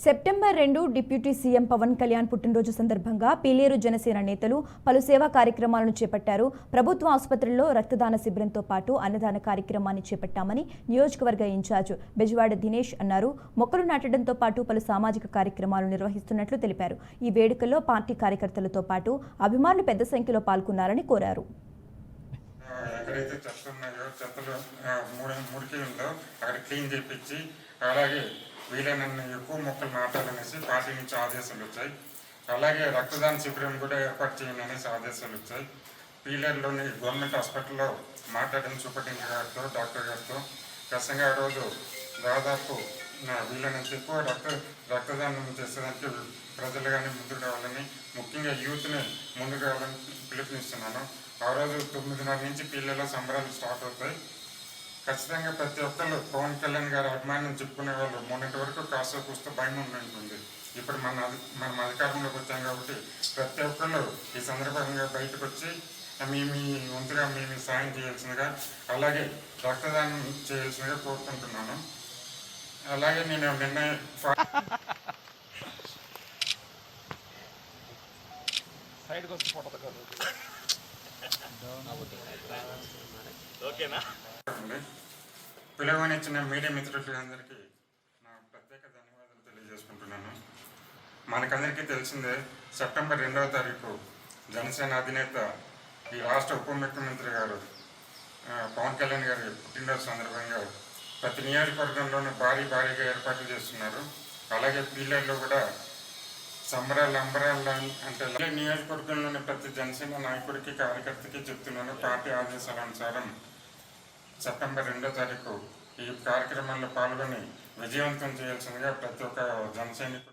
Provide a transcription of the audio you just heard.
September 2 deputy CM Pawan Kalyan పుట్టినరోజు సందర్భంగా పీలేరు జనసేన నేతలు పలు సేవా కార్యక్రమాలను చేపట్టారు. ప్రభుత్వ ఆసుపత్రుల్లో రక్తదాన శిబిరంతో పాటు అన్నదాన కార్యక్రమాన్ని చేపట్టామని నియోజకవర్గ ఇన్ఛార్జ్ బెజవాడ దినేష్ అన్నారు. మొక్కలు నాటడంతో పాటు పలు సామాజిక కార్యక్రమాలు నిర్వహిస్తున్నట్లు తెలిపారు. ఈ వేడుకల్లో పార్టీ కార్యకర్తలతో పాటు అభిమానులు పెద్ద సంఖ్యలో పాల్గొన్నారని కోరారు. ఎక్కడైతే చెత్త ఉన్నాయో చెత్తలు మురికి ఉందో అక్కడ క్లీన్ చేయించి అలాగే వీలైనన్ని ఎక్కువ మొక్కలు నాటాలనేసి పార్టీ నుంచి ఆదేశాలు వచ్చాయి. అలాగే రక్తదాన శిబిరం కూడా ఏర్పాటు చేయండి అనేసి ఆదేశాలు వచ్చాయి. పీలర్లోని గవర్నమెంట్ హాస్పిటల్లో మాట్లాడిన సూపరింటెండెంట్ గారితో డాక్టర్ గారితో ఖచ్చితంగా ఆ రోజు దాదాపు వీలైనంత ఎక్కువ రక్తదానం చేసేదానికి ప్రజలు కానీ ముందుకు రావాలని, ముఖ్యంగా యూత్ని ముందుకు రావాలని పిలుపునిస్తున్నాను. ఆ రోజు 9:30 నుంచి పీళ్ళలో సంబరాలు స్టార్ట్ అవుతాయి. ఖచ్చితంగా ప్రతి ఒక్కళ్ళు పవన్ కళ్యాణ్ గారు అభిమానం చెప్పుకునే వాళ్ళు మొన్నటి వరకు కాస్త కూస్త భయం ఉంటుంది. ఇప్పుడు మనం అధికారంలోకి వచ్చాం కాబట్టి ప్రతి ఒక్కళ్ళు ఈ సందర్భంగా బయటకు వచ్చి మీ వంతుగా మేము సాయం చేయాల్సిందిగా, అలాగే రక్తదానం చేయాల్సిందిగా కోరుకుంటున్నాను. అలాగే నేను నిన్న పిలువనిచ్చిన మీడియా మిత్రులందరికీ నా ప్రత్యేక ధన్యవాదాలు తెలియజేసుకుంటున్నాను. మనకందరికీ తెలిసిందే, సెప్టెంబర్ 2వ తారీఖు జనసేన అధినేత ఈ రాష్ట్ర ఉప ముఖ్యమంత్రి గారు పవన్ కళ్యాణ్ గారి పుట్టినరోజు సందర్భంగా ప్రతి నియోజకవర్గంలోనూ భారీగా ఏర్పాట్లు చేస్తున్నారు. అలాగే పీలర్లో కూడా సంబరాలు అంటే నియోజకవర్గంలోని ప్రతి జనసేన నాయకుడికి కార్యకర్తకి చెప్తున్నాను, పార్టీ ఆదేశాల అనుసారం సెప్టెంబర్ 2వ తారీఖు ఈ కార్యక్రమాల్లో పాల్గొని విజయవంతం చేయాల్సిందిగా ప్రతి ఒక్క జనసైనికుడు